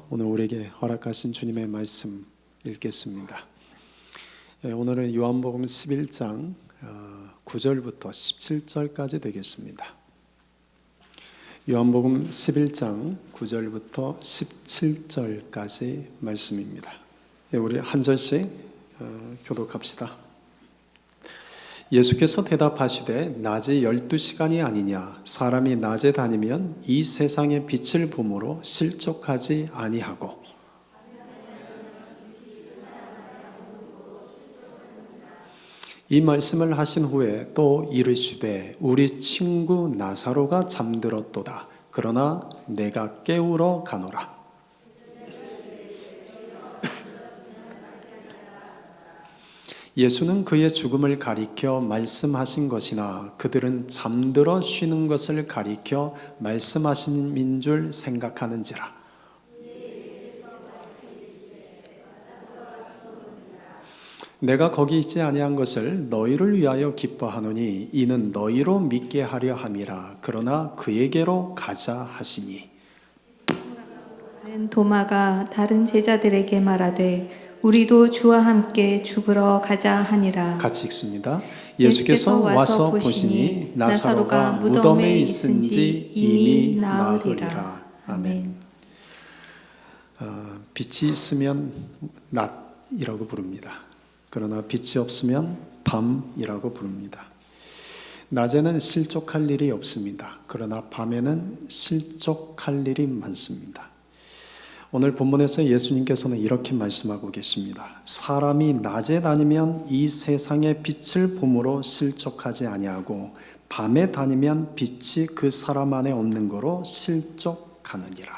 오늘 우리에게 허락하신 주님의 말씀 읽겠습니다. 오늘은 요한복음 11장 9절부터 17절까지 되겠습니다. 요한복음 11장 9절부터 17절까지 말씀입니다. 우리 한 절씩 교독합시다. 예수께서 대답하시되 낮이 12시간이 아니냐 사람이 낮에 다니면 이 세상의 빛을 보므로 실족하지 아니하고 이 말씀을 하신 후에 또 이르시되 우리 친구 나사로가 잠들었도다 그러나 내가 깨우러 가노라. 예수는 그의 죽음을 가리켜 말씀하신 것이나 그들은 잠들어 쉬는 것을 가리켜 말씀하신 줄 생각하는지라. 내가 거기 있지 아니한 것을 너희를 위하여 기뻐하노니 이는 너희로 믿게 하려 함이라. 그러나 그에게로 가자 하시니. 도마가 다른 제자들에게 말하되 우리도 주와 함께 죽으러 가자 하니라. 같이 읽습니다. 예수께서 와서 보시니 나사로가 무덤에 있은지 이미 나으리라. 아멘. 빛이 있으면 낮이라고 부릅니다. 그러나 빛이 없으면 밤이라고 부릅니다. 낮에는 실족할 일이 없습니다. 그러나 밤에는 실족할 일이 많습니다. 오늘 본문에서 예수님께서는 이렇게 말씀하고 계십니다. 사람이 낮에 다니면 이 세상의 빛을 봄으로 실족하지 아니하고 밤에 다니면 빛이 그 사람 안에 없는 거로 실족하느니라.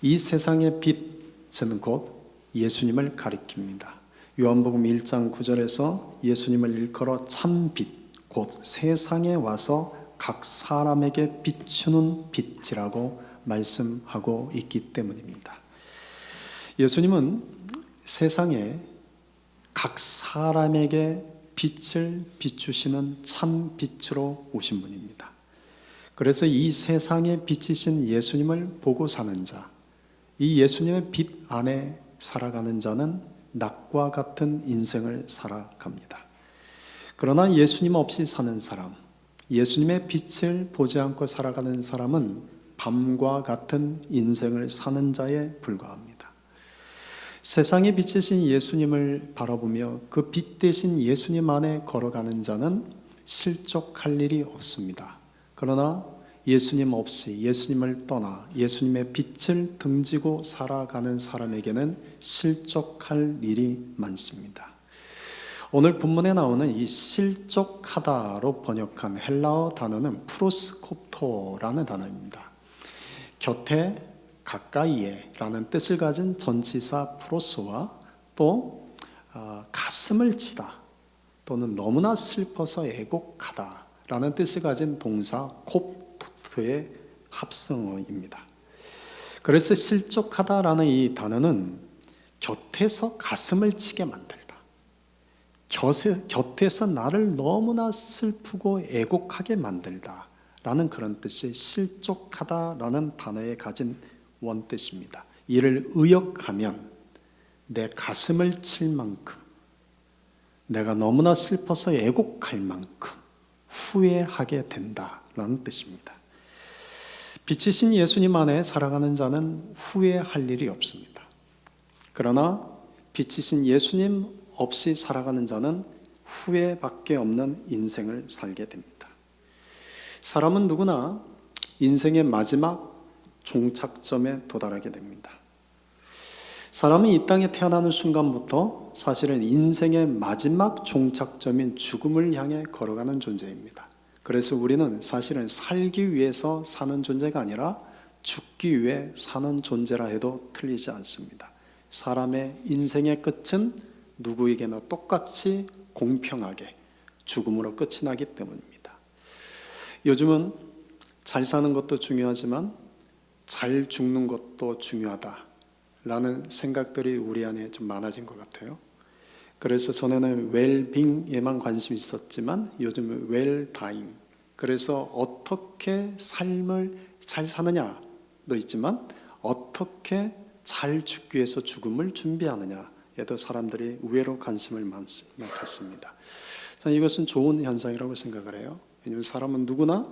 이 세상의 빛은 곧 예수님을 가리킵니다. 요한복음 1장 9절에서 예수님을 일컬어 참빛, 곧 세상에 와서 각 사람에게 비추는 빛이라고 말씀하고 있기 때문입니다. 예수님은 세상에 각 사람에게 빛을 비추시는 참 빛으로 오신 분입니다. 그래서 이 세상에 빛이신 예수님을 보고 사는 자, 이 예수님의 빛 안에 살아가는 자는 낮과 같은 인생을 살아갑니다. 그러나 예수님 없이 사는 사람, 예수님의 빛을 보지 않고 살아가는 사람은 밤과 같은 인생을 사는 자에 불과합니다. 세상에 비치신 예수님을 바라보며 그 빛 대신 예수님 안에 걸어가는 자는 실족할 일이 없습니다. 그러나 예수님 없이 예수님을 떠나 예수님의 빛을 등지고 살아가는 사람에게는 실족할 일이 많습니다. 오늘 본문에 나오는 이 실족하다로 번역한 헬라어 단어는 프로스콥토라는 단어입니다. 곁에 가까이에 라는 뜻을 가진 전치사 프로스와 또 가슴을 치다 또는 너무나 슬퍼서 애곡하다 라는 뜻을 가진 동사 콥토의 합성어입니다. 그래서 실족하다 라는 이 단어는 곁에서 가슴을 치게 만들다, 곁에서 나를 너무나 슬프고 애곡하게 만들다 라는 그런 뜻이 실족하다라는 단어에 가진 원뜻입니다. 이를 의역하면 내 가슴을 칠 만큼, 내가 너무나 슬퍼서 애곡할 만큼 후회하게 된다라는 뜻입니다. 빛이신 예수님 안에 살아가는 자는 후회할 일이 없습니다. 그러나 빛이신 예수님 없이 살아가는 자는 후회밖에 없는 인생을 살게 됩니다. 사람은 누구나 인생의 마지막 종착점에 도달하게 됩니다. 사람이 이 땅에 태어나는 순간부터 사실은 인생의 마지막 종착점인 죽음을 향해 걸어가는 존재입니다. 그래서 우리는 사실은 살기 위해서 사는 존재가 아니라 죽기 위해 사는 존재라 해도 틀리지 않습니다. 사람의 인생의 끝은 누구에게나 똑같이 공평하게 죽음으로 끝이 나기 때문입니다. 요즘은 잘 사는 것도 중요하지만 잘 죽는 것도 중요하다라는 생각들이 우리 안에 좀 많아진 것 같아요. 그래서 전에는 웰빙에만 관심이 있었지만 요즘은 웰다잉, 그래서 어떻게 삶을 잘 사느냐도 있지만 어떻게 잘 죽기 위해서 죽음을 준비하느냐에도 사람들이 의외로 관심을 갖습니다. 저는 이것은 좋은 현상이라고 생각을 해요. 왜냐하면 사람은 누구나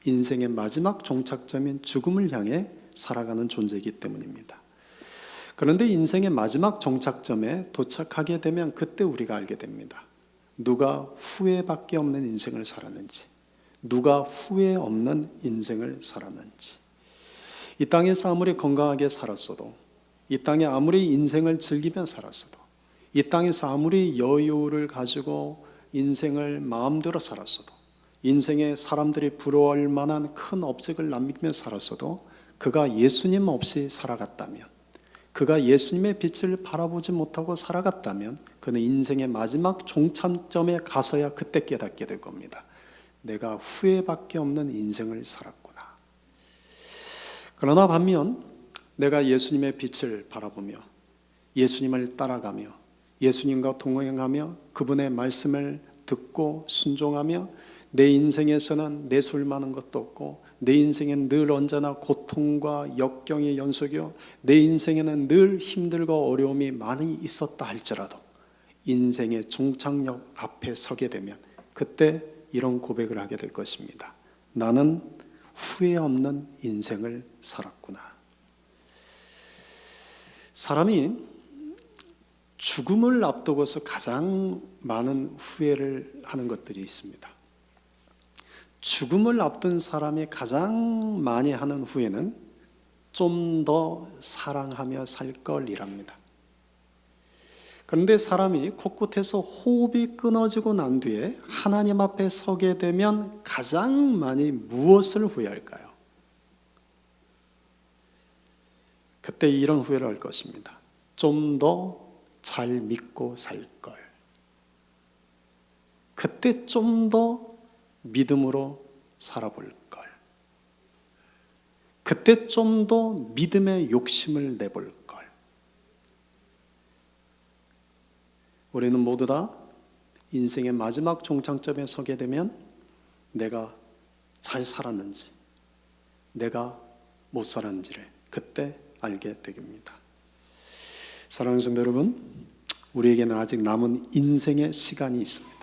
인생의 마지막 종착점인 죽음을 향해 살아가는 존재이기 때문입니다. 그런데 인생의 마지막 종착점에 도착하게 되면 그때 우리가 알게 됩니다. 누가 후회밖에 없는 인생을 살았는지, 누가 후회 없는 인생을 살았는지. 이 땅에서 아무리 건강하게 살았어도, 이 땅에 아무리 인생을 즐기며 살았어도, 이 땅에서 아무리 여유를 가지고 인생을 마음대로 살았어도, 인생에 사람들이 부러워할 만한 큰 업적을 남기며 살았어도 그가 예수님 없이 살아갔다면, 그가 예수님의 빛을 바라보지 못하고 살아갔다면 그는 인생의 마지막 종착점에 가서야 그때 깨닫게 될 겁니다. 내가 후회밖에 없는 인생을 살았구나. 그러나 반면 내가 예수님의 빛을 바라보며 예수님을 따라가며 예수님과 동행하며 그분의 말씀을 듣고 순종하며 내 인생에서는 내세울 만한 것도 없고 내 인생엔 늘 언제나 고통과 역경의 연속이요 내 인생에는 늘 힘들고 어려움이 많이 있었다 할지라도 인생의 종착역 앞에 서게 되면 그때 이런 고백을 하게 될 것입니다. 나는 후회 없는 인생을 살았구나. 사람이 죽음을 앞두고서 가장 많은 후회를 하는 것들이 있습니다. 죽음을 앞둔 사람이 가장 많이 하는 후회는 좀 더 사랑하며 살 걸이랍니다. 그런데 사람이 코끝에서 호흡이 끊어지고 난 뒤에 하나님 앞에 서게 되면 가장 많이 무엇을 후회할까요? 그때 이런 후회를 할 것입니다. 좀 더 잘 믿고 살 걸. 그때 좀 더 믿음으로 살아볼 걸. 그때 좀 더 믿음의 욕심을 내볼 걸. 우리는 모두 다 인생의 마지막 종착점에 서게 되면 내가 잘 살았는지, 내가 못 살았는지를 그때 알게 됩니다. 사랑하는 성도 여러분, 우리에게는 아직 남은 인생의 시간이 있습니다.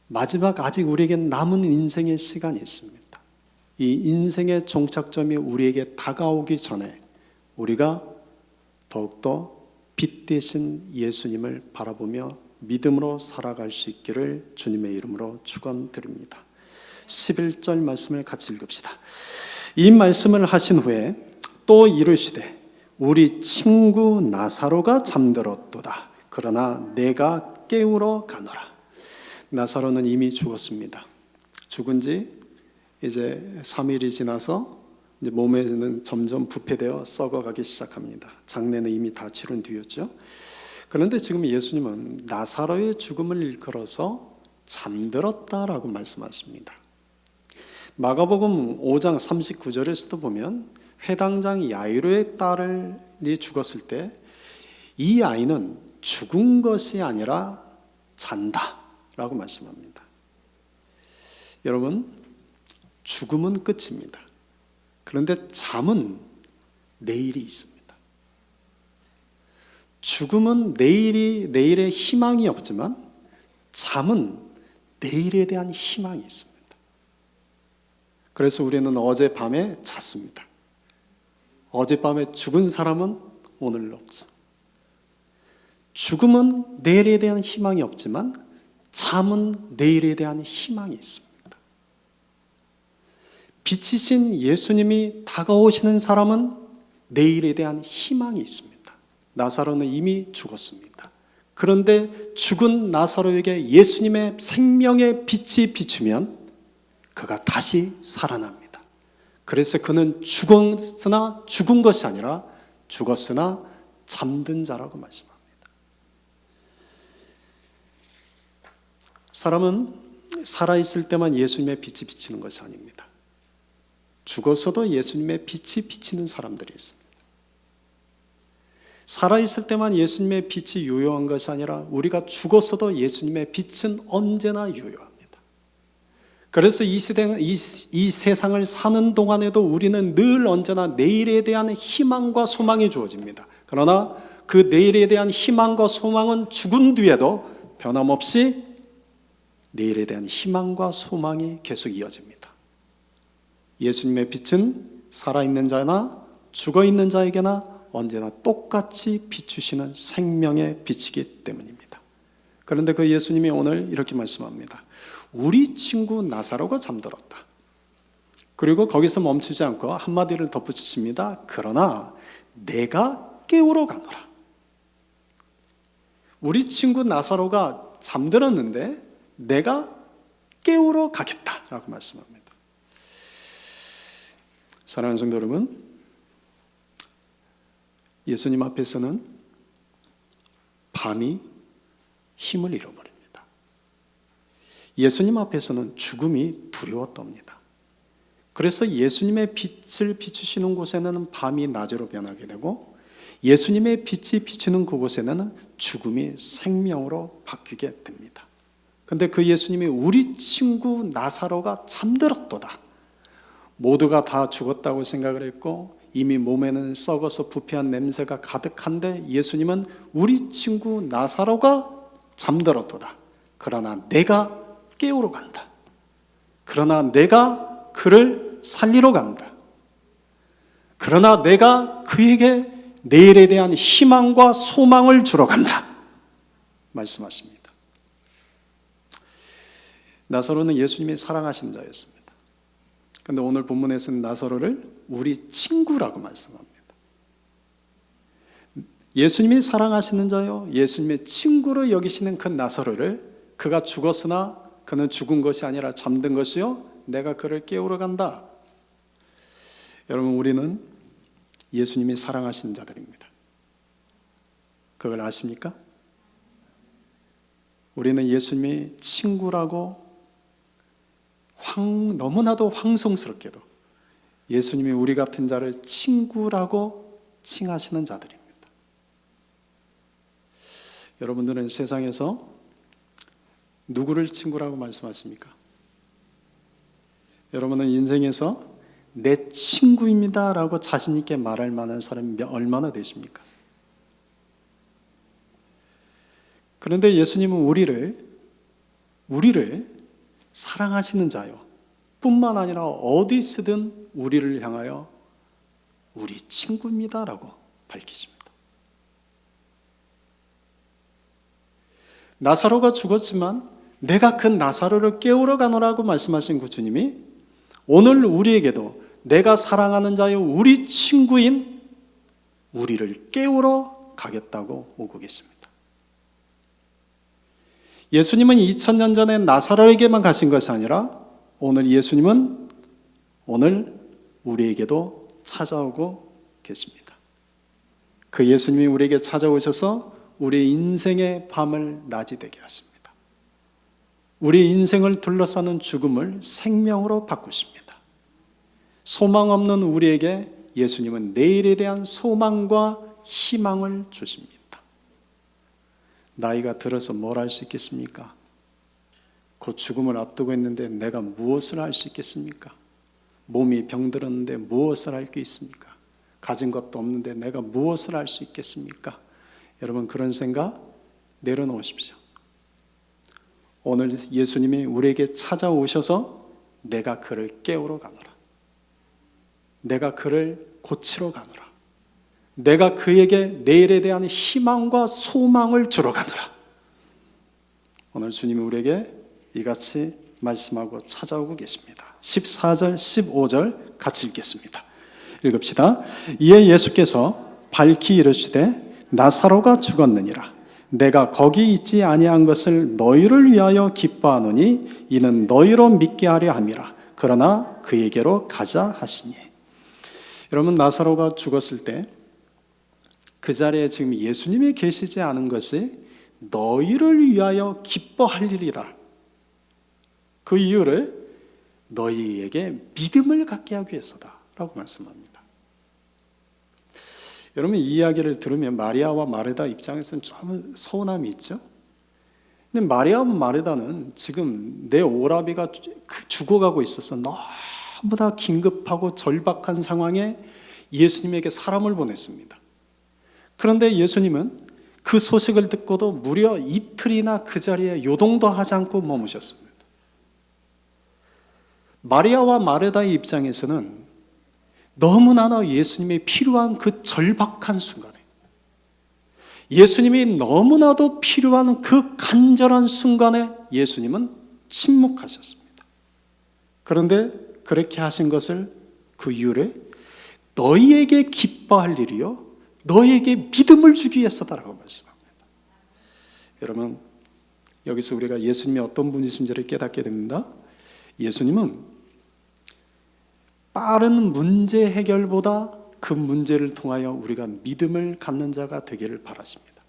마지막 아직 우리에겐 남은 인생의 시간이 있습니다. 이 인생의 종착점이 우리에게 다가오기 전에 우리가 더욱더 빛 되신 예수님을 바라보며 믿음으로 살아갈 수 있기를 주님의 이름으로 축원드립니다. 11절 말씀을 같이 읽읍시다. 이 말씀을 하신 후에 또 이르시되 우리 친구 나사로가 잠들었도다. 그러나 내가 깨우러 가노라. 나사로는 이미 죽었습니다. 죽은 지 이제 3일이 지나서 이제 몸에는 점점 부패되어 썩어가기 시작합니다. 장례는 이미 다 치른 뒤였죠. 그런데 지금 예수님은 나사로의 죽음을 일컬어서 잠들었다라고 말씀하십니다. 마가복음 5장 39절에서도 보면 회당장 야이로의 딸이 죽었을 때 이 아이는 죽은 것이 아니라 잔다라고 말씀합니다. 여러분, 죽음은 끝입니다. 그런데 잠은 내일이 있습니다. 죽음은 내일의 희망이 없지만 잠은 내일에 대한 희망이 있습니다. 그래서 우리는 어젯밤에 잤습니다. 어젯밤에 죽은 사람은 오늘 없죠. 죽음은 내일에 대한 희망이 없지만 잠은 내일에 대한 희망이 있습니다. 빛이신 예수님이 다가오시는 사람은 내일에 대한 희망이 있습니다. 나사로는 이미 죽었습니다. 그런데 죽은 나사로에게 예수님의 생명의 빛이 비추면 그가 다시 살아납니다. 그래서 그는 죽었으나 죽은 것이 아니라 죽었으나 잠든 자라고 말씀합니다. 사람은 살아있을 때만 예수님의 빛이 비치는 것이 아닙니다. 죽어서도 예수님의 빛이 비치는 사람들이 있습니다. 살아있을 때만 예수님의 빛이 유효한 것이 아니라 우리가 죽었어도 예수님의 빛은 언제나 유효합니다. 그래서 이 세상을 사는 동안에도 우리는 늘 언제나 내일에 대한 희망과 소망이 주어집니다. 그러나 그 내일에 대한 희망과 소망은 죽은 뒤에도 변함없이 내일에 대한 희망과 소망이 계속 이어집니다. 예수님의 빛은 살아있는 자나 죽어있는 자에게나 언제나 똑같이 비추시는 생명의 빛이기 때문입니다. 그런데 그 예수님이 오늘 이렇게 말씀합니다. 우리 친구 나사로가 잠들었다. 그리고 거기서 멈추지 않고 한마디를 덧붙이십니다. 그러나 내가 깨우러 가노라. 우리 친구 나사로가 잠들었는데 내가 깨우러 가겠다라고 말씀합니다. 사랑하는 성도 여러분, 예수님 앞에서는 밤이 힘을 잃어버립니다. 예수님 앞에서는 죽음이 두려웠답니다. 그래서 예수님의 빛을 비추시는 곳에는 밤이 낮으로 변하게 되고 예수님의 빛이 비추는 그곳에는 죽음이 생명으로 바뀌게 됩니다. 그런데 그 예수님이 우리 친구 나사로가 잠들었도다. 모두가 다 죽었다고 생각을 했고 이미 몸에는 썩어서 부패한 냄새가 가득한데 예수님은 우리 친구 나사로가 잠들었도다. 그러나 내가 깨우러 간다. 그러나 내가 그를 살리러 간다. 그러나 내가 그에게 내일에 대한 희망과 소망을 주러 간다. 말씀하십니다. 나사로는 예수님이 사랑하시는 자였습니다. 그런데 오늘 본문에서는 나사로를 우리 친구라고 말씀합니다. 예수님이 사랑하시는 자요, 예수님의 친구로 여기시는 그 나사로를 그가 죽었으나 그는 죽은 것이 아니라 잠든 것이요 내가 그를 깨우러 간다. 여러분, 우리는 예수님이 사랑하시는 자들입니다. 그걸 아십니까? 우리는 예수님이 친구라고 너무나도 황송스럽게도 예수님이 우리 같은 자를 친구라고 칭하시는 자들입니다. 여러분들은 세상에서 누구를 친구라고 말씀하십니까? 여러분은 인생에서 내 친구입니다 라고 자신 있게 말할 만한 사람이 얼마나 되십니까? 그런데 예수님은 우리를 사랑하시는 자요 뿐만 아니라 어디 쓰든 우리를 향하여 우리 친구입니다 라고 밝히십니다. 나사로가 죽었지만 내가 그 나사로를 깨우러 가노라고 말씀하신 그 주님이 오늘 우리에게도 내가 사랑하는 자여 우리 친구인 우리를 깨우러 가겠다고 오고 계십니다. 예수님은 2000년 전에 나사로에게만 가신 것이 아니라 오늘 예수님은 오늘 우리에게도 찾아오고 계십니다. 그 예수님이 우리에게 찾아오셔서 우리 인생의 밤을 낮이 되게 하십니다. 우리 인생을 둘러싸는 죽음을 생명으로 바꾸십니다. 소망 없는 우리에게 예수님은 내일에 대한 소망과 희망을 주십니다. 나이가 들어서 뭘 할 수 있겠습니까? 곧 죽음을 앞두고 있는데 내가 무엇을 할 수 있겠습니까? 몸이 병들었는데 무엇을 할 게 있습니까? 가진 것도 없는데 내가 무엇을 할 수 있겠습니까? 여러분, 그런 생각 내려놓으십시오. 오늘 예수님이 우리에게 찾아오셔서 내가 그를 깨우러 가노라. 내가 그를 고치러 가노라. 내가 그에게 내일에 대한 희망과 소망을 주러 가노라. 오늘 주님이 우리에게 이같이 말씀하고 찾아오고 계십니다. 14절, 15절 같이 읽겠습니다. 읽읍시다. 이에 예수께서 밝히 이르시되 나사로가 죽었느니라. 내가 거기 있지 아니한 것을 너희를 위하여 기뻐하노니 이는 너희로 믿게 하려 함이라. 그러나 그에게로 가자 하시니. 여러분, 나사로가 죽었을 때 그 자리에 지금 예수님이 계시지 않은 것이 너희를 위하여 기뻐할 일이다. 그 이유를 너희에게 믿음을 갖게 하기 위해서다 라고 말씀합니다. 여러분, 이 이야기를 들으면 마리아와 마르다 입장에서는 좀 서운함이 있죠. 근데 마리아 마르다는 지금 내 오라비가 죽어가고 있어서 너무나 긴급하고 절박한 상황에 예수님에게 사람을 보냈습니다. 그런데 예수님은 그 소식을 듣고도 무려 이틀이나 그 자리에 요동도 하지 않고 머무셨습니다. 마리아와 마르다의 입장에서는 너무나나 예수님이 필요한 그 절박한 순간에, 예수님이 너무나도 필요한 그 간절한 순간에 예수님은 침묵하셨습니다. 그런데 그렇게 하신 것을 그 이유를 너희에게 기뻐할 일이요 너희에게 믿음을 주기 위해서다라고 말씀합니다. 여러분, 여기서 우리가 예수님이 어떤 분이신지를 깨닫게 됩니다. 예수님은 빠른 문제 해결보다 그 문제를 통하여 우리가 믿음을 갖는 자가 되기를 바라십니다.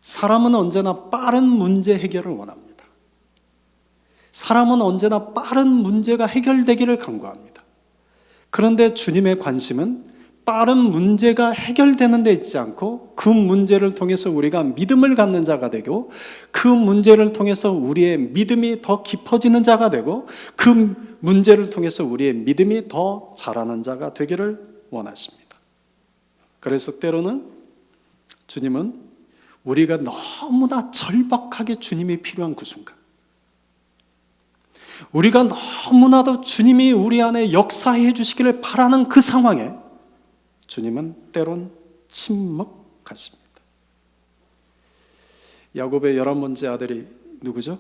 사람은 언제나 빠른 문제 해결을 원합니다. 사람은 언제나 빠른 문제가 해결되기를 간구합니다. 그런데 주님의 관심은 빠른 문제가 해결되는 데 있지 않고 그 문제를 통해서 우리가 믿음을 갖는 자가 되고 그 문제를 통해서 우리의 믿음이 더 깊어지는 자가 되고 그 문제를 통해서 우리의 믿음이 더 자라는 자가 되기를 원하십니다. 그래서 때로는 주님은 우리가 너무나 절박하게 주님이 필요한 그 순간, 우리가 너무나도 주님이 우리 안에 역사해 주시기를 바라는 그 상황에 주님은 때론 침묵하십니다. 야곱의 11번째 아들이 누구죠?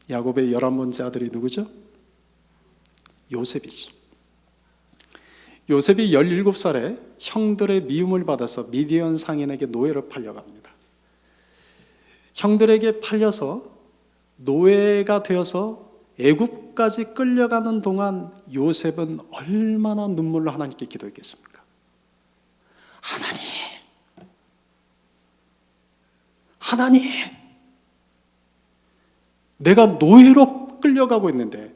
야곱의 11번째 아들이 누구죠? 요셉이죠. 요셉이 17살에 형들의 미움을 받아서 미디안 상인에게 노예로 팔려갑니다. 형들에게 팔려서 노예가 되어서 애굽까지 끌려가는 동안 요셉은 얼마나 눈물로 하나님께 기도했겠습니까? 하나님, 내가 노예로 끌려가고 있는데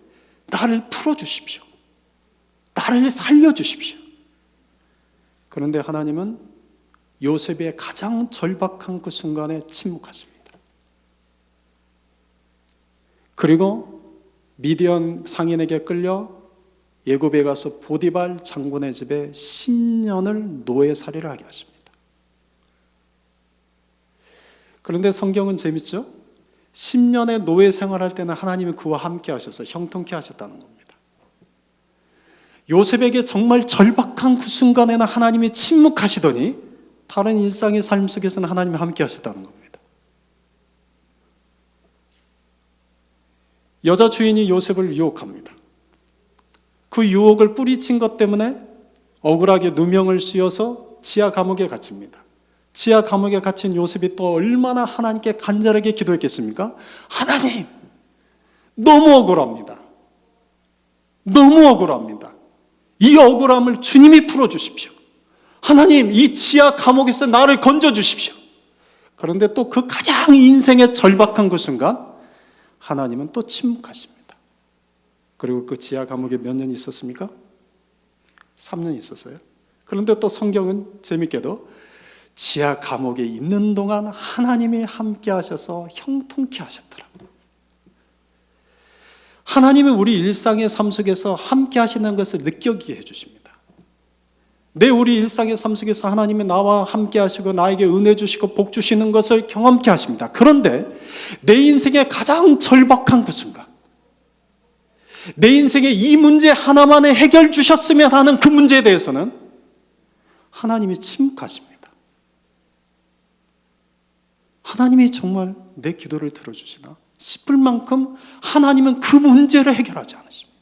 나를 풀어주십시오. 나를 살려주십시오. 그런데 하나님은 요셉의 가장 절박한 그 순간에 침묵하십니다. 그리고 미디안 상인에게 끌려 애굽에 가서 보디발 장군의 집에 10년을 노예살이를 하게 하십니다. 그런데 성경은 재밌죠? 10년의 노예 생활할 때는 하나님이 그와 함께 하셔서 형통케 하셨다는 겁니다. 요셉에게 정말 절박한 그 순간에는 하나님이 침묵하시더니 다른 일상의 삶 속에서는 하나님이 함께 하셨다는 겁니다. 여자 주인이 요셉을 유혹합니다. 그 유혹을 뿌리친 것 때문에 억울하게 누명을 씌워서 지하 감옥에 갇힙니다. 지하 감옥에 갇힌 요셉이 또 얼마나 하나님께 간절하게 기도했겠습니까? 하나님, 너무 억울합니다. 너무 억울합니다. 이 억울함을 주님이 풀어주십시오. 하나님, 이 지하 감옥에서 나를 건져주십시오. 그런데 또 그 가장 인생의 절박한 그 순간 하나님은 또 침묵하십니다. 그리고 그 지하 감옥에 몇 년 있었습니까? 3년 있었어요. 그런데 또 성경은 재밌게도 지하 감옥에 있는 동안 하나님이 함께 하셔서 형통케 하셨더라고요. 하나님이 우리 일상의 삶 속에서 함께 하시는 것을 느끼게 해주십니다. 우리 일상의 삶 속에서 하나님이 나와 함께 하시고 나에게 은혜 주시고 복 주시는 것을 경험케 하십니다. 그런데 내 인생의 가장 절박한 그 순간, 내 인생의 이 문제 하나만에 해결 주셨으면 하는 그 문제에 대해서는 하나님이 침묵하십니다. 하나님이 정말 내 기도를 들어주시나 싶을 만큼 하나님은 그 문제를 해결하지 않으십니다.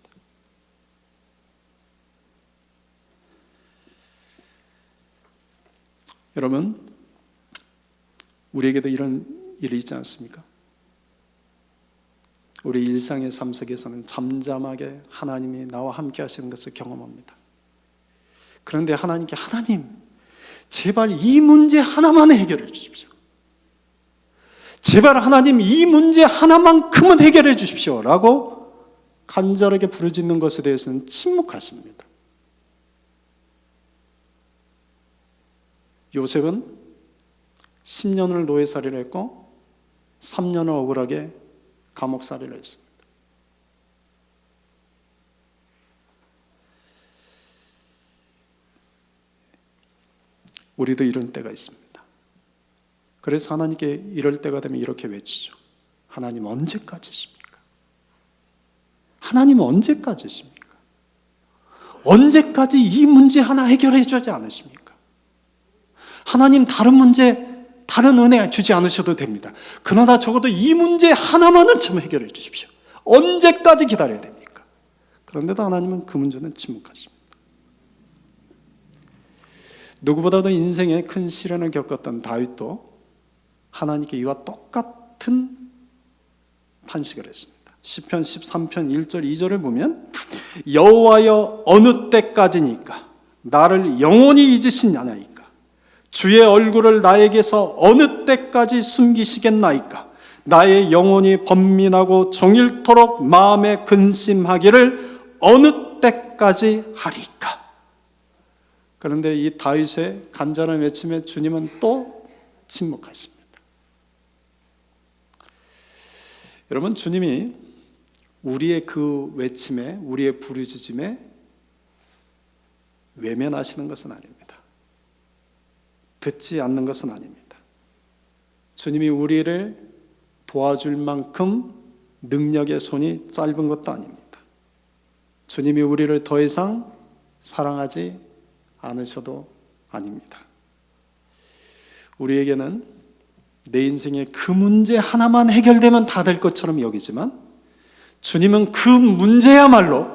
여러분, 우리에게도 이런 일이 있지 않습니까? 우리 일상의 삶 속에서는 잠잠하게 하나님이 나와 함께 하시는 것을 경험합니다. 그런데 하나님께, 하나님, 제발 이 문제 하나만 해결해 주십시오. 제발 하나님, 이 문제 하나만큼은 해결해 주십시오 라고 간절하게 부르짖는 것에 대해서는 침묵하십니다. 요셉은 10년을 노예살이를 했고 3년을 억울하게 감옥살이를 했습니다. 우리도 이런 때가 있습니다. 그래서 하나님께 이럴 때가 되면 이렇게 외치죠. 하나님 언제까지십니까? 하나님 언제까지십니까? 언제까지 이 문제 하나 해결해 주지 않으십니까? 하나님 다른 문제, 다른 은혜 주지 않으셔도 됩니다. 그러나 적어도 이 문제 하나만은 좀 해결해 주십시오. 언제까지 기다려야 됩니까? 그런데도 하나님은 그 문제는 침묵하십니다. 누구보다도 인생에 큰 시련을 겪었던 다윗도 하나님께 이와 똑같은 탄식을 했습니다. 시편 13편 1절 2절을 보면 여호와여 어느 때까지니까 나를 영원히 잊으시냐나이까 주의 얼굴을 나에게서 어느 때까지 숨기시겠나이까 나의 영혼이 번민하고 종일토록 마음에 근심하기를 어느 때까지 하리까. 그런데 이 다윗의 간절한 외침에 주님은 또 침묵하십니다. 여러분, 주님이 우리의 그 외침에, 우리의 부르짖음에 외면하시는 것은 아닙니다. 듣지 않는 것은 아닙니다. 주님이 우리를 도와줄 만큼 능력의 손이 짧은 것도 아닙니다. 주님이 우리를 더 이상 사랑하지 않으셔도 아닙니다. 우리에게는 내 인생의 그 문제 하나만 해결되면 다 될 것처럼 여기지만 주님은 그 문제야말로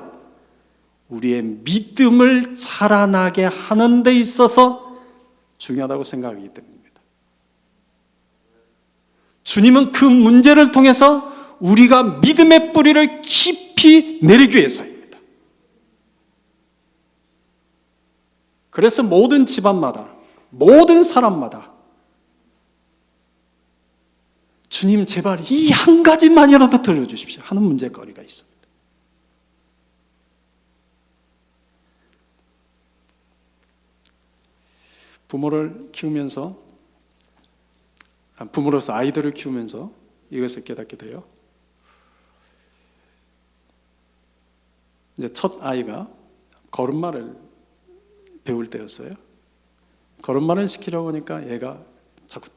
우리의 믿음을 자라나게 하는 데 있어서 중요하다고 생각하기 때문입니다. 주님은 그 문제를 통해서 우리가 믿음의 뿌리를 깊이 내리기 위해서입니다. 그래서 모든 집안마다, 모든 사람마다 주님 제발 이 한 가지만이라도 들어주십시오 하는 문제거리가 있습니다. 부모로서 아이들을 키우면서 이것을 깨닫게 돼요. 이제 첫 아이가 걸음마를 배울 때였어요. 걸음마를 시키려고 하니까 얘가 자꾸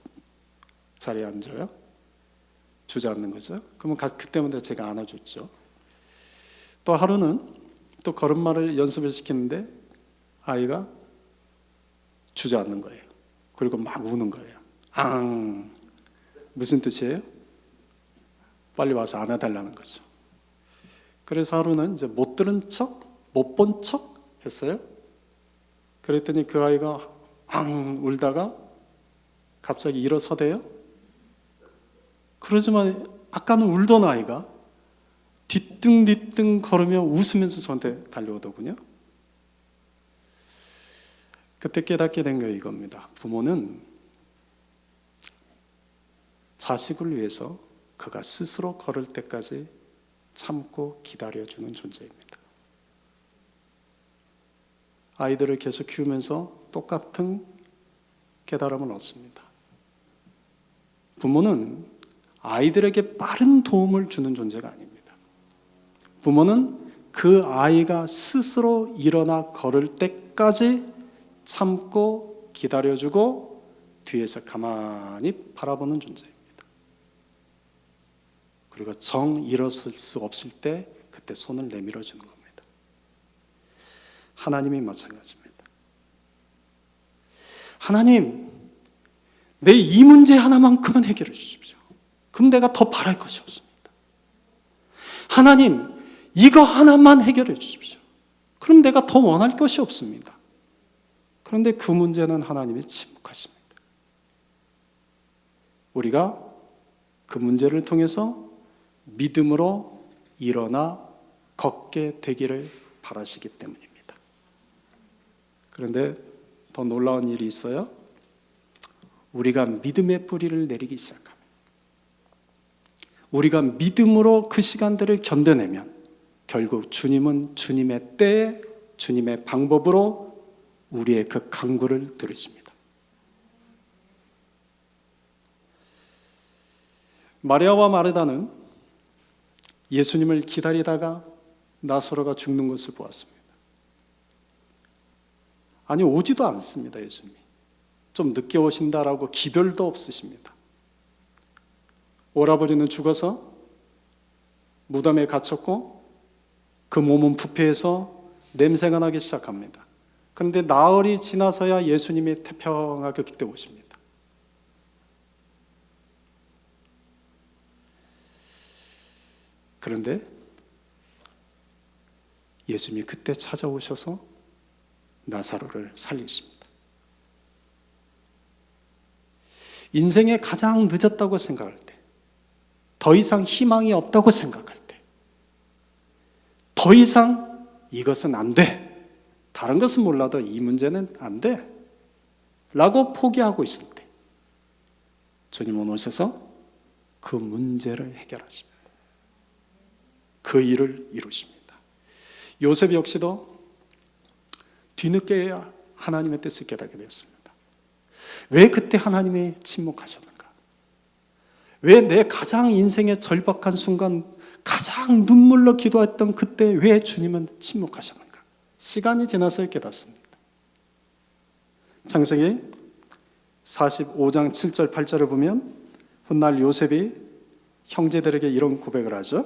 자리에 앉아요. 주저앉는 거죠. 그러면 그때마다 제가 안아줬죠. 또 하루는 또 걸음마를 연습을 시키는데 아이가 주저앉는 거예요. 그리고 막 우는 거예요. 앙. 무슨 뜻이에요? 빨리 와서 안아달라는 거죠. 그래서 하루는 이제 못 들은 척, 못 본 척 했어요. 그랬더니 그 아이가 앙 울다가 갑자기 일어서대요. 그러지만 아까는 울던 아이가 뒤뚱뒤뚱 걸으며 웃으면서 저한테 달려오더군요. 그때 깨닫게 된 게 이겁니다. 부모는 자식을 위해서 그가 스스로 걸을 때까지 참고 기다려주는 존재입니다. 아이들을 계속 키우면서 똑같은 깨달음을 얻습니다. 부모는 아이들에게 빠른 도움을 주는 존재가 아닙니다. 부모는 그 아이가 스스로 일어나 걸을 때까지 참고 기다려주고 뒤에서 가만히 바라보는 존재입니다. 그리고 정 일어설 수 없을 때 그때 손을 내밀어 주는 겁니다. 하나님이 마찬가지입니다. 하나님, 내 이 문제 하나만큼은 해결해 주십시오. 그럼 내가 더 바랄 것이 없습니다. 하나님, 이거 하나만 해결해 주십시오. 그럼 내가 더 원할 것이 없습니다. 그런데 그 문제는 하나님이 침묵하십니다. 우리가 그 문제를 통해서 믿음으로 일어나 걷게 되기를 바라시기 때문입니다. 그런데 더 놀라운 일이 있어요. 우리가 믿음의 뿌리를 내리기 시작합니다. 우리가 믿음으로 그 시간들을 견뎌내면 결국 주님은 주님의 때에 주님의 방법으로 우리의 그 간구를 들으십니다. 마리아와 마르다는 예수님을 기다리다가 나사로가 죽는 것을 보았습니다. 아니, 오지도 않습니다. 예수님이 좀 늦게 오신다라고 기별도 없으십니다. 오라버니는 죽어서 무덤에 갇혔고 그 몸은 부패해서 냄새가 나기 시작합니다. 그런데 나흘이 지나서야 예수님이 태평하게 그때 오십니다. 그런데 예수님이 그때 찾아오셔서 나사로를 살리십니다. 인생에 가장 늦었다고 생각할 때, 더 이상 희망이 없다고 생각할 때, 더 이상 이것은 안 돼, 다른 것은 몰라도 이 문제는 안 돼 라고 포기하고 있을 때 주님은 오셔서 그 문제를 해결하십니다. 그 일을 이루십니다. 요셉 역시도 뒤늦게야 하나님의 뜻을 깨닫게 되었습니다. 왜 그때 하나님이 침묵하셨는가? 왜 내 가장 인생의 절박한 순간, 가장 눈물로 기도했던 그때 왜 주님은 침묵하셨는가? 시간이 지나서 깨닫습니다. 창세기 45장 7절 8절을 보면 훗날 요셉이 형제들에게 이런 고백을 하죠.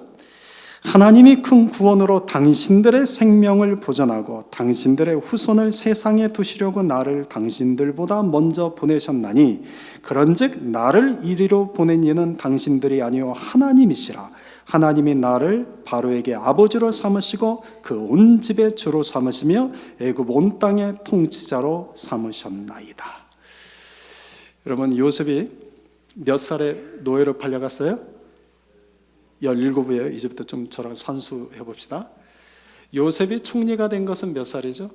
하나님이 큰 구원으로 당신들의 생명을 보전하고 당신들의 후손을 세상에 두시려고 나를 당신들보다 먼저 보내셨나니 그런즉 나를 이리로 보낸 이는 당신들이 아니요 하나님이시라. 하나님이 나를 바로에게 아버지로 삼으시고 그 온 집의 주로 삼으시며 애굽 온 땅의 통치자로 삼으셨나이다. 여러분, 요셉이 몇 살에 노예로 팔려갔어요? 17이에요. 이제부터 좀 저랑 산수해 봅시다. 요셉이 총리가 된 것은 몇 살이죠?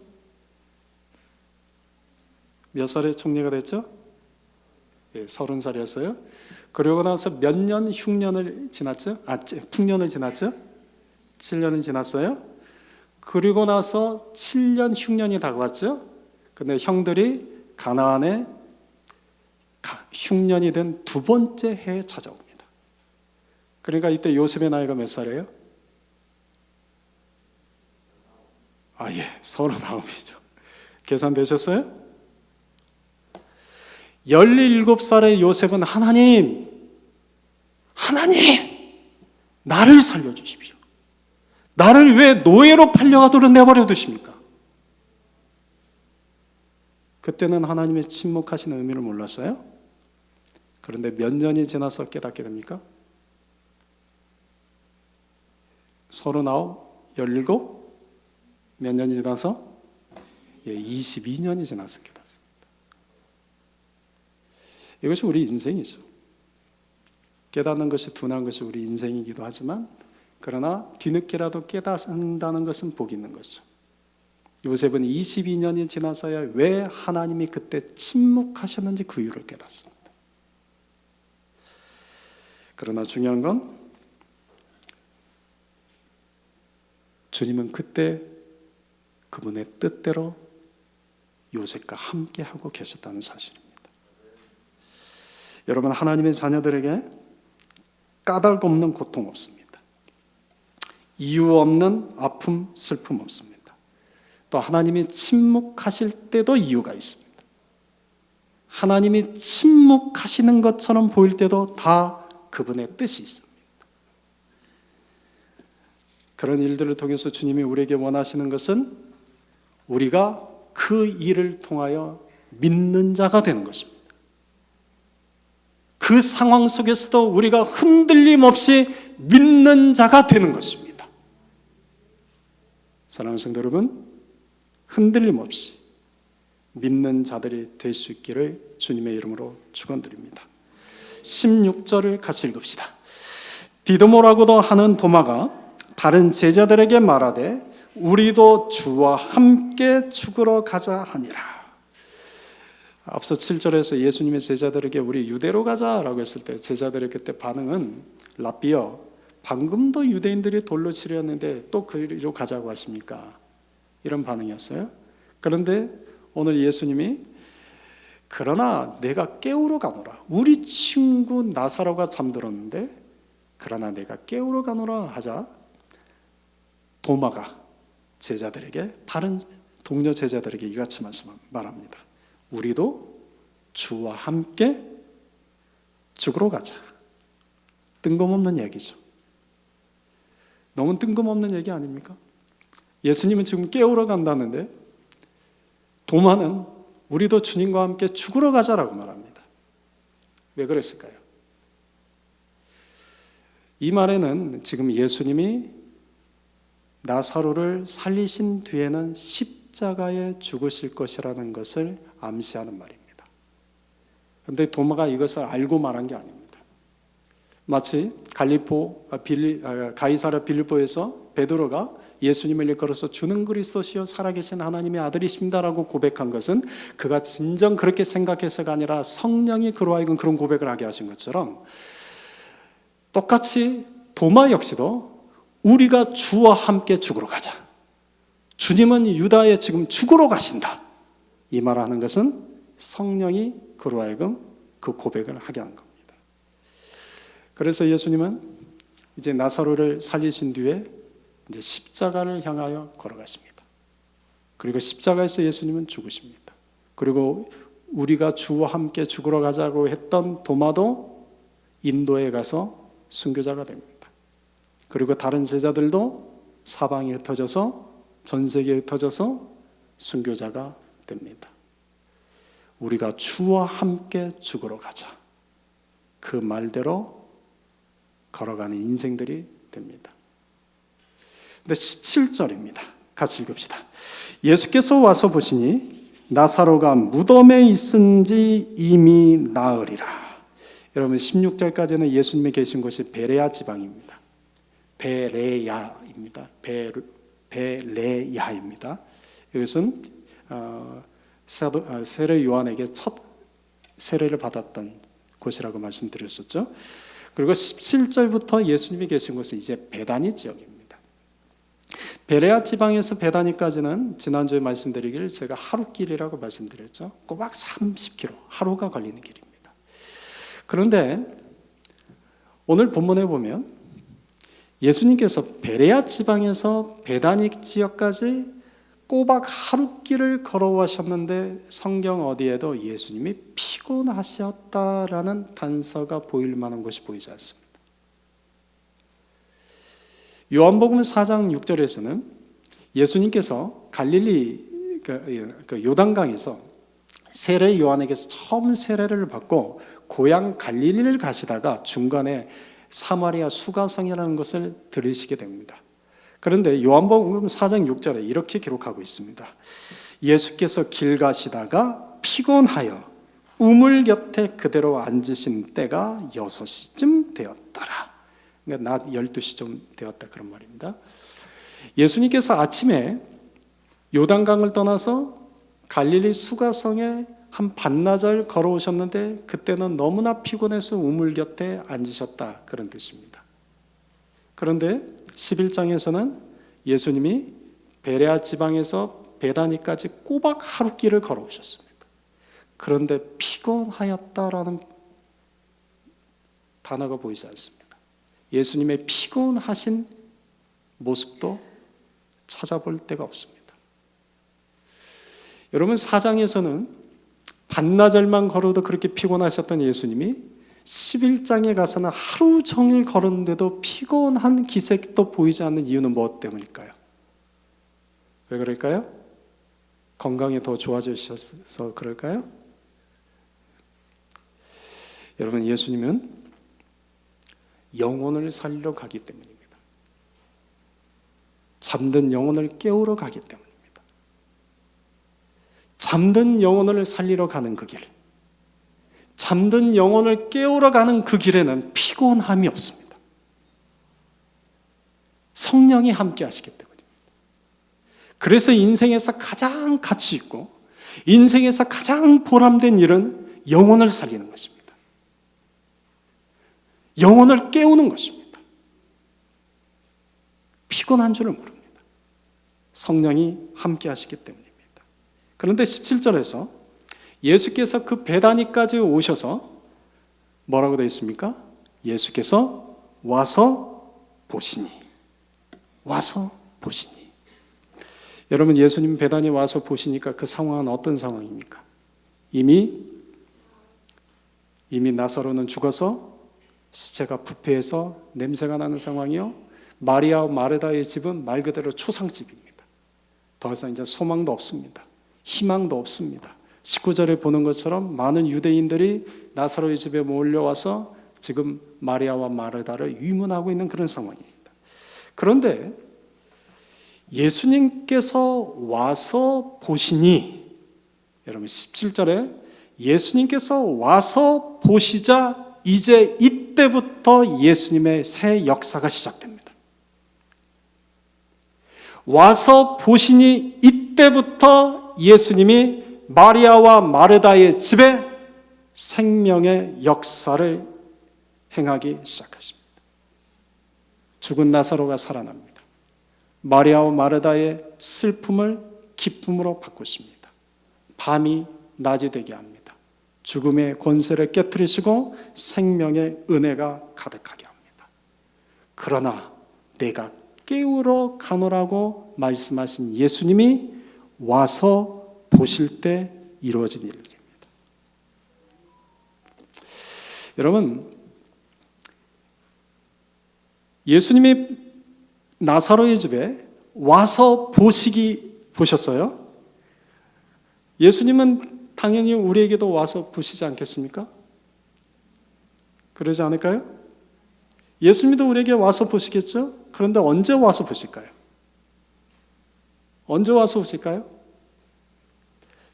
몇 살에 총리가 됐죠? 30살이었어요. 그러고 나서 몇 년 흉년을 지났죠? 풍년을 지났죠? 7년을 지났어요. 그리고 나서 7년 흉년이 다가왔죠? 근데 형들이 가나안에 흉년이 된 두 번째 해에 찾아옵니다. 그러니까 이때 요셉의 나이가 몇 살이에요? 39이죠. 계산되셨어요? 17살의 요셉은 하나님, 나를 살려주십시오. 나를 왜 노예로 팔려가도록 내버려 두십니까? 그때는 하나님의 침묵하시는 의미를 몰랐어요? 그런데 몇 년이 지나서 깨닫게 됩니까? 39, 17, 몇 년이 지나서? 22년이 지나서 깨닫습니다. 이것이 우리 인생이죠. 깨닫는 것이 둔한 것이 우리 인생이기도 하지만 그러나 뒤늦게라도 깨닫는다는 것은 복이 있는 것이죠. 요셉은 22년이 지나서야 왜 하나님이 그때 침묵하셨는지 그 이유를 깨닫습니다. 그러나 중요한 건 주님은 그때 그분의 뜻대로 요셉과 함께하고 계셨다는 사실입니다. 여러분, 하나님의 자녀들에게 까닭 없는 고통 없습니다. 이유 없는 아픔, 슬픔 없습니다. 또 하나님이 침묵하실 때도 이유가 있습니다. 하나님이 침묵하시는 것처럼 보일 때도 다 그분의 뜻이 있습니다. 그런 일들을 통해서 주님이 우리에게 원하시는 것은 우리가 그 일을 통하여 믿는 자가 되는 것입니다. 그 상황 속에서도 우리가 흔들림 없이 믿는 자가 되는 것입니다. 사랑하는 성도 여러분, 흔들림 없이 믿는 자들이 될 수 있기를 주님의 이름으로 축원드립니다. 16절을 같이 읽읍시다. 디도모라고도 하는 도마가 다른 제자들에게 말하되 우리도 주와 함께 죽으러 가자 하니라. 앞서 7절에서 예수님의 제자들에게 우리 유대로 가자라고 했을 때 제자들의 그때 반응은 랍비여, 방금도 유대인들이 돌로 치렸는데 또 그리로 가자고 하십니까? 이런 반응이었어요. 그런데 오늘 예수님이 그러나 내가 깨우러 가노라. 우리 친구 나사로가 잠들었는데 그러나 내가 깨우러 가노라 하자 도마가 제자들에게, 다른 동료 제자들에게 이같이 말합니다. 우리도 주와 함께 죽으러 가자. 뜬금없는 얘기죠. 너무 뜬금없는 얘기 아닙니까? 예수님은 지금 깨우러 간다는데 도마는 우리도 주님과 함께 죽으러 가자라고 말합니다. 왜 그랬을까요? 이 말에는 지금 예수님이 나사로를 살리신 뒤에는 십자가에 죽으실 것이라는 것을 암시하는 말입니다. 그런데 도마가 이것을 알고 말한 게 아닙니다. 마치 가이사랴 빌립보에서 베드로가 예수님을 일컬어서 주는 그리스도시요 살아계신 하나님의 아들이십니다라고 고백한 것은 그가 진정 그렇게 생각해서가 아니라 성령이 그로 하여금 그런 고백을 하게 하신 것처럼, 똑같이 도마 역시도 우리가 주와 함께 죽으러 가자, 주님은 유다에 지금 죽으러 가신다, 이 말을 하는 것은 성령이 그로 하여금 그 고백을 하게 한 겁니다. 그래서 예수님은 이제 나사로를 살리신 뒤에 이제 십자가를 향하여 걸어가십니다. 그리고 십자가에서 예수님은 죽으십니다. 그리고 우리가 주와 함께 죽으러 가자고 했던 도마도 인도에 가서 순교자가 됩니다. 그리고 다른 제자들도 사방에 흩어져서, 전 세계에 흩어져서 순교자가 됩니다. 우리가 주와 함께 죽으러 가자, 그 말대로 걸어가는 인생들이 됩니다. 근데 17절입니다. 같이 읽읍시다. 예수께서 와서 보시니 나사로가 무덤에 있은지 이미 나으리라. 여러분 16절까지는 예수님이 계신 곳이 베레아 지방입니다. 베레야입니다. 베레야입니다. 이것은 세례 요한에게 첫 세례를 받았던 곳이라고 말씀드렸었죠. 그리고 17절부터 예수님이 계신 곳은 이제 베다니 지역입니다. 베레아 지방에서 베다니까지는 지난주에 말씀드리기를 제가 하루길이라고 말씀드렸죠. 꼬박 30km, 하루가 걸리는 길입니다. 그런데 오늘 본문에 보면 예수님께서 베레아 지방에서 베다니 지역까지 꼬박 하루길을 걸어오셨는데 성경 어디에도 예수님이 피곤하셨다라는 단서가 보일 만한 것이 보이지 않습니다. 요한복음 4장 6절에서는 예수님께서 갈릴리 요단강에서 세례 요한에게서 처음 세례를 받고 고향 갈릴리를 가시다가 중간에 사마리아 수가성이라는 것을 들으시게 됩니다. 그런데 요한복음 4장 6절에 이렇게 기록하고 있습니다. 예수께서 길 가시다가 피곤하여 우물 곁에 그대로 앉으신 때가 6시쯤 되었더라. 그러니까 낮 12시쯤 되었다, 그런 말입니다. 예수님께서 아침에 요단강을 떠나서 갈릴리 수가성에 한 반나절 걸어오셨는데 그때는 너무나 피곤해서 우물 곁에 앉으셨다, 그런 뜻입니다. 그런데 11장에서는 예수님이 베레아 지방에서 베다니까지 꼬박 하루길을 걸어오셨습니다. 그런데 피곤하였다라는 단어가 보이지 않습니다. 예수님의 피곤하신 모습도 찾아볼 데가 없습니다. 여러분 4장에서는 반나절만 걸어도 그렇게 피곤하셨던 예수님이 11장에 가서는 하루 종일 걸었는데도 피곤한 기색도 보이지 않는 이유는 무엇 때문일까요? 왜 그럴까요? 건강이 더 좋아지셔서 그럴까요? 여러분 예수님은 영혼을 살리러 가기 때문입니다. 잠든 영혼을 깨우러 가기 때문입니다. 잠든 영혼을 살리러 가는 그 길, 잠든 영혼을 깨우러 가는 그 길에는 피곤함이 없습니다. 성령이 함께 하시기 때문입니다. 그래서 인생에서 가장 가치 있고 인생에서 가장 보람된 일은 영혼을 살리는 것입니다. 영혼을 깨우는 것입니다. 피곤한 줄을 모릅니다. 성령이 함께 하시기 때문입니다. 그런데 17절에서 예수께서 그 베다니까지 오셔서 뭐라고 되어 있습니까? 예수께서 와서 보시니. 와서 보시니. 여러분, 예수님 베다니 와서 보시니까 그 상황은 어떤 상황입니까? 이미 나사로는 죽어서 시체가 부패해서 냄새가 나는 상황이요. 마리아와 마르다의 집은 말 그대로 초상집입니다. 더 이상 이제 소망도 없습니다. 희망도 없습니다. 19절에 보는 것처럼 많은 유대인들이 나사로의 집에 몰려와서 지금 마리아와 마르다를 위문하고 있는 그런 상황입니다. 그런데 예수님께서 와서 보시니, 여러분 17절에 예수님께서 와서 보시자 이제 이때부터 예수님의 새 역사가 시작됩니다. 와서 보시니 이때부터 예수님이 마리아와 마르다의 집에 생명의 역사를 행하기 시작하십니다. 죽은 나사로가 살아납니다. 마리아와 마르다의 슬픔을 기쁨으로 바꾸십니다. 밤이 낮이 되게 합니다. 죽음의 권세를 깨뜨리시고 생명의 은혜가 가득하게 합니다. 그러나 내가 깨우러 가노라고 말씀하신 예수님이 와서 보실 때 이루어진 일입니다. 여러분, 예수님이 나사로의 집에 와서 보셨어요? 예수님은 당연히 우리에게도 와서 보시지 않겠습니까? 그러지 않을까요? 예수님도 우리에게 와서 보시겠죠? 그런데 언제 와서 보실까요? 언제 와서 보실까요?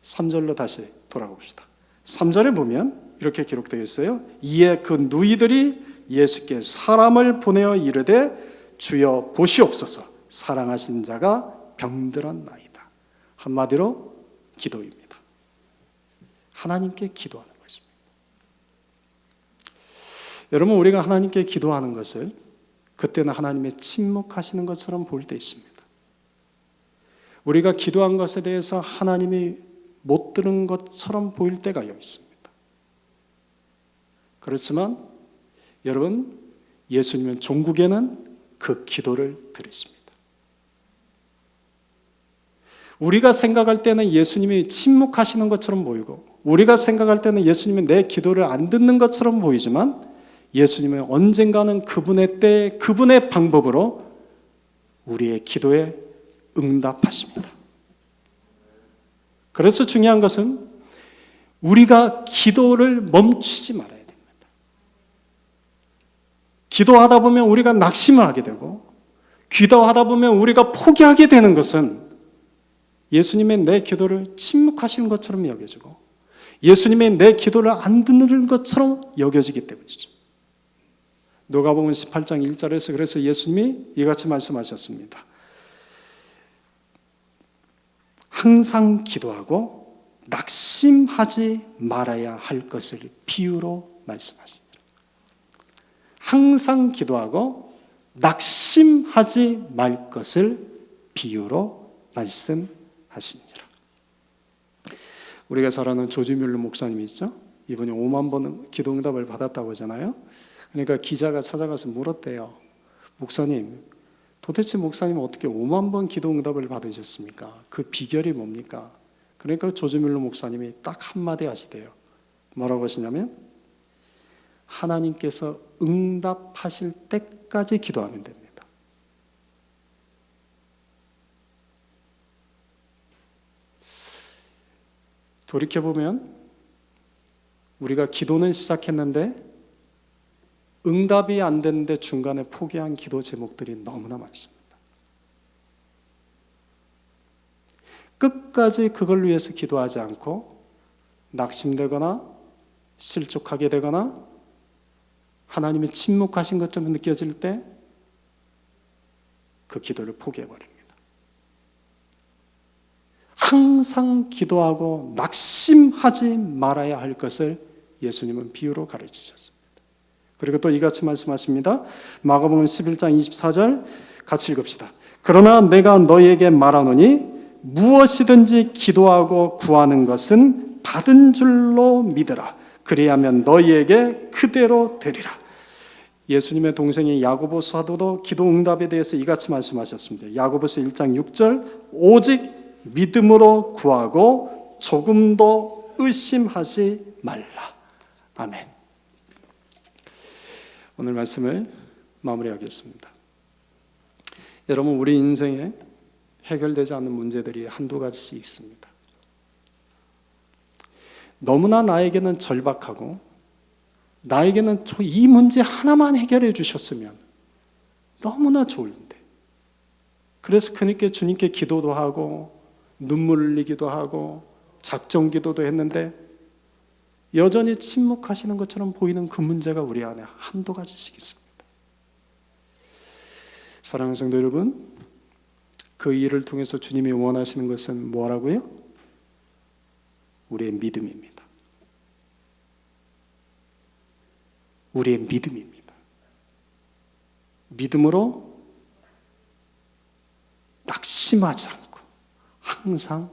3절로 다시 돌아봅시다. 3절에 보면 이렇게 기록되어 있어요. 이에 그 누이들이 예수께 사람을 보내어 이르되 주여 보시옵소서, 사랑하신 자가 병들었나이다. 한마디로 기도입니다. 하나님께 기도하는 것입니다. 여러분, 우리가 하나님께 기도하는 것을 그때는 하나님의 침묵하시는 것처럼 보일 때 있습니다. 우리가 기도한 것에 대해서 하나님이 못 들은 것처럼 보일 때가 있습니다. 그렇지만 여러분, 예수님은 종국에는 그 기도를 들으십니다. 우리가 생각할 때는 예수님이 침묵하시는 것처럼 보이고, 우리가 생각할 때는 예수님이 내 기도를 안 듣는 것처럼 보이지만, 예수님은 언젠가는 그분의 때, 그분의 방법으로 우리의 기도에 응답하십니다. 그래서 중요한 것은 우리가 기도를 멈추지 말아야 됩니다. 기도하다 보면 우리가 낙심을 하게 되고, 기도하다 보면 우리가 포기하게 되는 것은 예수님의 내 기도를 침묵하시는 것처럼 여겨지고, 예수님의 내 기도를 안 듣는 것처럼 여겨지기 때문이죠. 누가복음 18장 1절에서 그래서 예수님이 이같이 말씀하셨습니다. 항상 기도하고 낙심하지 말아야 할 것을 비유로 말씀하시니라. 항상 기도하고 낙심하지 말 것을 비유로 말씀하시니라. 우리가 잘 아는 조지 뮬러 목사님이 있죠. 이분이 5만 번 기도응답을 받았다고 하잖아요. 그러니까 기자가 찾아가서 물었대요. 목사님, 도대체 목사님은 어떻게 5만 번 기도응답을 받으셨습니까? 그 비결이 뭡니까? 그러니까 조지 뮬러 목사님이 딱 한마디 하시대요. 뭐라고 하시냐면, 하나님께서 응답하실 때까지 기도하면 됩니다. 돌이켜보면 우리가 기도는 시작했는데 응답이 안 되는데 중간에 포기한 기도 제목들이 너무나 많습니다. 끝까지 그걸 위해서 기도하지 않고 낙심되거나 실족하게 되거나 하나님이 침묵하신 것처럼 느껴질 때 그 기도를 포기해버립니다. 항상 기도하고 낙심하지 말아야 할 것을 예수님은 비유로 가르치셨습니다. 그리고 또 이같이 말씀하십니다. 마가복음 11장 24절 같이 읽읍시다. 그러나 내가 너희에게 말하노니 무엇이든지 기도하고 구하는 것은 받은 줄로 믿으라. 그리하면 너희에게 그대로 되리라. 예수님의 동생인 야고보 사도도 기도 응답에 대해서 이같이 말씀하셨습니다. 야고보서 1장 6절 오직 믿음으로 구하고 조금도 의심하지 말라. 아멘. 오늘 말씀을 마무리하겠습니다. 여러분, 우리 인생에 해결되지 않는 문제들이 한두 가지씩 있습니다. 너무나 나에게는 절박하고 나에게는 이 문제 하나만 해결해 주셨으면 너무나 좋은데, 그래서 그니까 주님께 기도도 하고 눈물 흘리기도 하고 작정 기도도 했는데 여전히 침묵하시는 것처럼 보이는 그 문제가 우리 안에 한두 가지씩 있습니다. 사랑하는 성도 여러분, 그 일을 통해서 주님이 원하시는 것은 뭐라고요? 우리의 믿음입니다. 우리의 믿음입니다. 믿음으로 낙심하지 않고 항상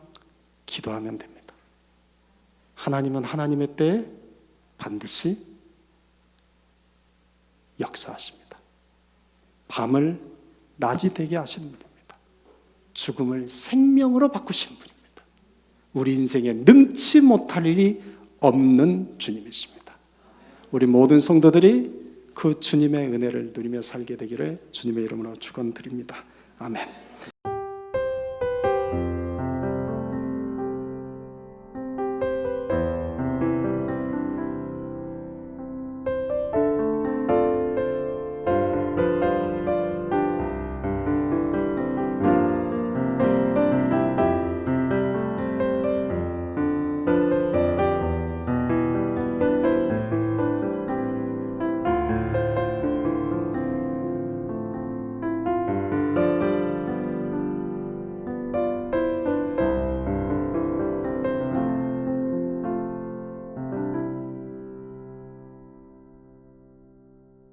기도하면 됩니다. 하나님은 하나님의 때에 반드시 역사하십니다. 밤을 낮이 되게 하시는 분입니다. 죽음을 생명으로 바꾸시는 분입니다. 우리 인생에 능치 못할 일이 없는 주님이십니다. 우리 모든 성도들이 그 주님의 은혜를 누리며 살게 되기를 주님의 이름으로 축원드립니다. 아멘.